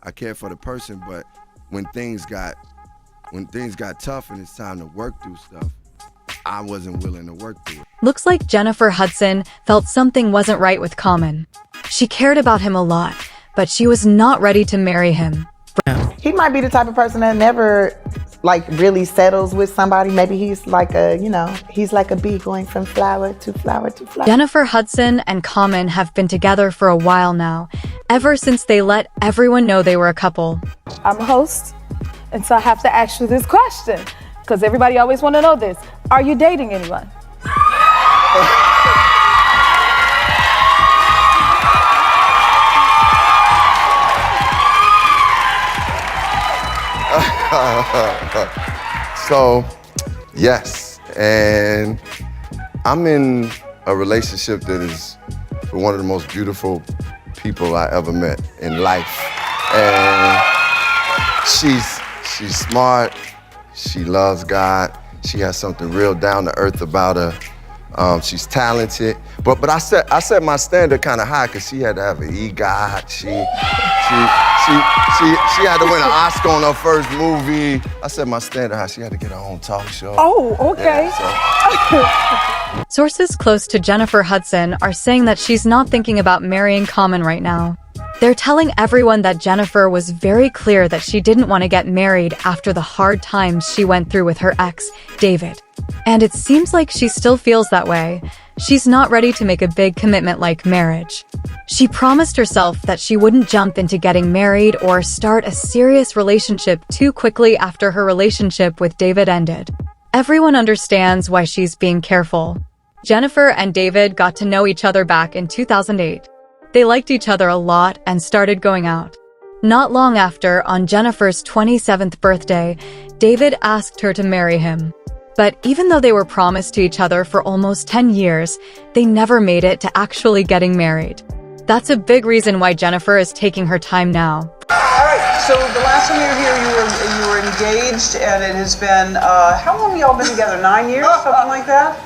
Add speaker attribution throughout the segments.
Speaker 1: I cared for the person, but when things got tough and it's time to work through stuff, I wasn't willing to work through it.
Speaker 2: Looks like Jennifer Hudson felt something wasn't right with Common. She cared about him a lot, but she was not ready to marry him.
Speaker 3: He might be the type of person that never like really settles with somebody. Maybe he's like a, he's like a bee going from flower to flower to flower.
Speaker 2: Jennifer Hudson and Common have been together for a while now, ever since they let everyone know they were a couple.
Speaker 4: I'm a host, and so I have to ask you this question, because everybody always want to know this. Are you dating anyone?
Speaker 1: So, yes, and I'm in a relationship that is one of the most beautiful people I ever met in life. And she's smart, she loves God, she has something real down to earth about her. She's talented, but I set my standard kind of high because she had to have an EGOT. She had to win an Oscar on her first movie. I set my standard high. She had to get her own talk show.
Speaker 4: Oh, okay.
Speaker 1: Yeah,
Speaker 2: Sources close to Jennifer Hudson are saying that she's not thinking about marrying Common right now. They're telling everyone that Jennifer was very clear that she didn't want to get married after the hard times she went through with her ex, David. And it seems like she still feels that way. She's not ready to make a big commitment like marriage. She promised herself that she wouldn't jump into getting married or start a serious relationship too quickly after her relationship with David ended. Everyone understands why she's being careful. Jennifer and David got to know each other back in 2008. They liked each other a lot and started going out. Not long after, on Jennifer's 27th birthday, David asked her to marry him. But even though they were promised to each other for almost 10 years, they never made it to actually getting married. That's a big reason why Jennifer is taking her time now.
Speaker 5: All right, so the last time you were here, you were engaged, and it has been, how long have y'all been together? 9 years, something like that?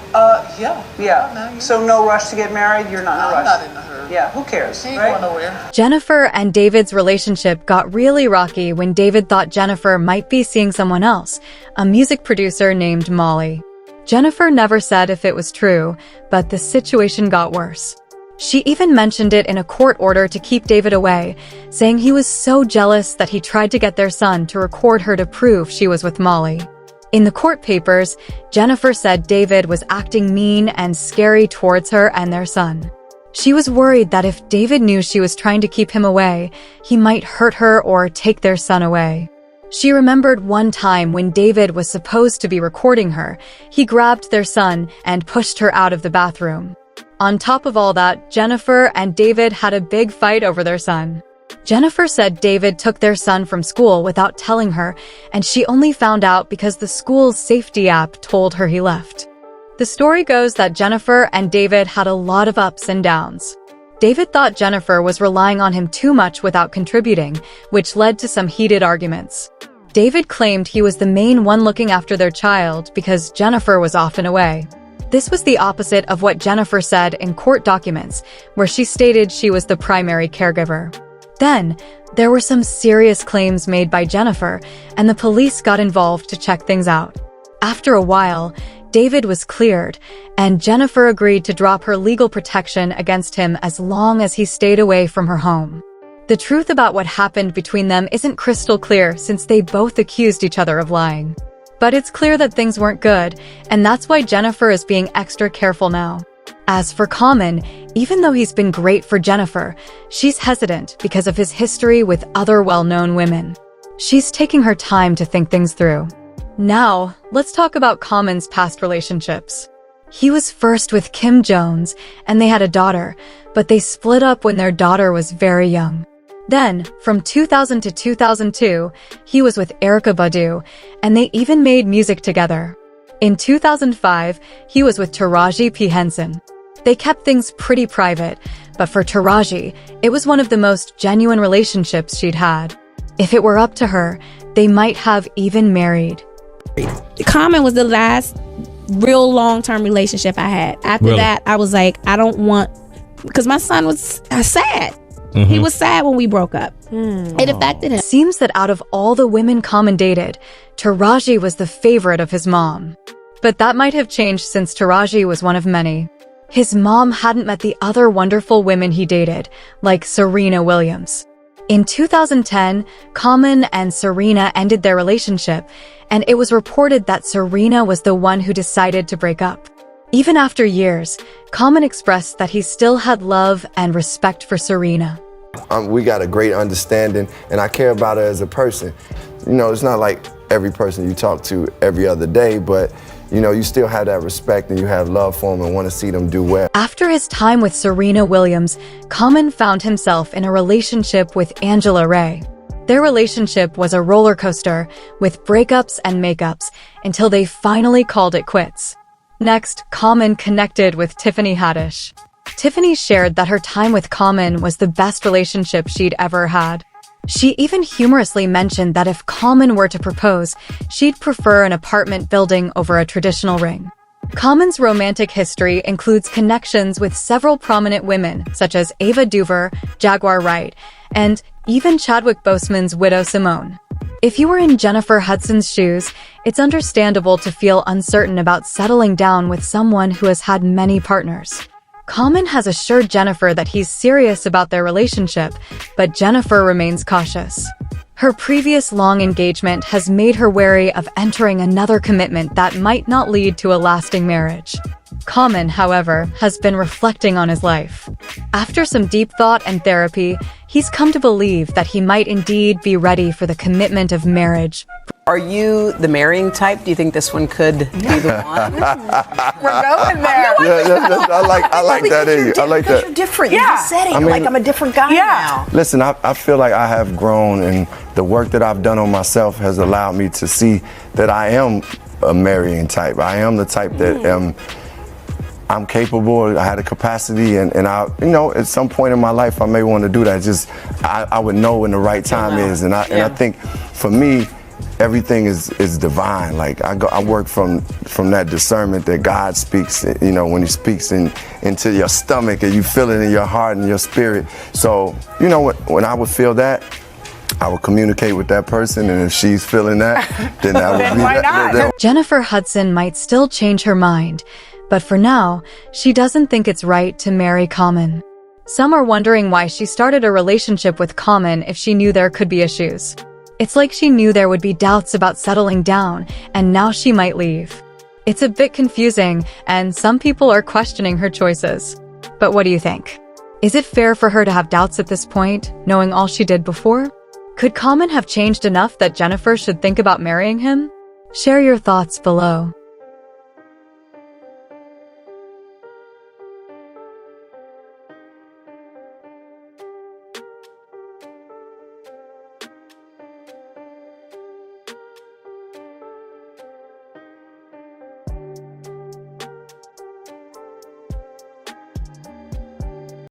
Speaker 6: Yeah.
Speaker 5: Yeah.
Speaker 6: 9 years.
Speaker 5: So no rush to get married? You're not in a rush?
Speaker 6: I'm not in a hurry.
Speaker 5: Yeah, who cares,
Speaker 6: She ain't
Speaker 5: right?
Speaker 6: going nowhere.
Speaker 2: Jennifer and David's relationship got really rocky when David thought Jennifer might be seeing someone else, a music producer named Molly. Jennifer never said if it was true, but the situation got worse. She even mentioned it in a court order to keep David away, saying he was so jealous that he tried to get their son to record her to prove she was with Molly. In the court papers, Jennifer said David was acting mean and scary towards her and their son. She was worried that if David knew she was trying to keep him away, he might hurt her or take their son away. She remembered one time when David was supposed to be recording her, he grabbed their son and pushed her out of the bathroom. On top of all that, Jennifer and David had a big fight over their son. Jennifer said David took their son from school without telling her, and she only found out because the school's safety app told her he left. The story goes that Jennifer and David had a lot of ups and downs. David thought Jennifer was relying on him too much without contributing, which led to some heated arguments. David claimed he was the main one looking after their child because Jennifer was often away. This was the opposite of what Jennifer said in court documents, where she stated she was the primary caregiver. Then, there were some serious claims made by Jennifer, and the police got involved to check things out. After a while, David was cleared, and Jennifer agreed to drop her legal protection against him as long as he stayed away from her home. The truth about what happened between them isn't crystal clear since they both accused each other of lying. But it's clear that things weren't good, and that's why Jennifer is being extra careful now. As for Common, even though he's been great for Jennifer, she's hesitant because of his history with other well-known women. She's taking her time to think things through. Now, let's talk about Common's past relationships. He was first with Kim Jones, and they had a daughter, but they split up when their daughter was very young. Then, from 2000 to 2002, he was with Erykah Badu, and they even made music together. In 2005, he was with Taraji P. Henson. They kept things pretty private, but for Taraji, it was one of the most genuine relationships she'd had. If it were up to her, they might have even married.
Speaker 7: Common was the last real long-term relationship I had. After that, I was like, I don't want, because my son was sad. He was sad when we broke up. It affected him.
Speaker 2: Seems that out of all the women Common dated, Taraji was the favorite of his mom. But that might have changed since Taraji was one of many. His mom hadn't met the other wonderful women he dated, like Serena Williams. In 2010, Common and Serena ended their relationship, and it was reported that Serena was the one who decided to break up. Even after years, Common expressed that he still had love and respect for Serena.
Speaker 1: We got a great understanding, and I care about her as a person. You know, it's not like every person you talk to every other day, but you know, you still have that respect and you have love for them and want to see them do well.
Speaker 2: After his time with Serena Williams, Common found himself in a relationship with Angela Ray. Their relationship was a roller coaster with breakups and makeups until they finally called it quits. Next, Common connected with Tiffany Haddish. Tiffany shared that her time with Common was the best relationship she'd ever had. She even humorously mentioned that if Common were to propose, she'd prefer an apartment building over a traditional ring. Common's romantic history includes connections with several prominent women, such as Ava DuVernay, Jaguar Wright, and even Chadwick Boseman's widow Simone. If you were in Jennifer Hudson's shoes, it's understandable to feel uncertain about settling down with someone who has had many partners. Common has assured Jennifer that he's serious about their relationship, but Jennifer remains cautious. Her previous long engagement has made her wary of entering another commitment that might not lead to a lasting marriage. Common, however, has been reflecting on his life. After some deep thought and therapy, he's come to believe that he might indeed be ready for the commitment of marriage.
Speaker 5: Are you the marrying type? Do you think this one could be the one? We're going there.
Speaker 1: I like that in you. I like that.
Speaker 6: You're different.
Speaker 5: Yeah.
Speaker 6: You just said it. You're like, I'm a different guy now.
Speaker 1: Listen, I feel like I have grown, and the work that I've done on myself has allowed me to see that I am a marrying type. I am the type that I'm capable. I had a capacity, and I, you know, at some point in my life, I may want to do that. Just I would know when the right time is, and I think for me, everything is divine. Like I work from that discernment that God speaks. You know, when He speaks into your stomach, and you feel it in your heart and your spirit. So you know, when I would feel that, I would communicate with that person, and if she's feeling that, then that would be
Speaker 5: why
Speaker 1: that.
Speaker 5: not?
Speaker 2: Jennifer Hudson might still change her mind, but for now, she doesn't think it's right to marry Common. Some are wondering why she started a relationship with Common if she knew there could be issues. It's like she knew there would be doubts about settling down, and now she might leave. It's a bit confusing, and some people are questioning her choices. But what do you think? Is it fair for her to have doubts at this point, knowing all she did before? Could Common have changed enough that Jennifer should think about marrying him? Share your thoughts below.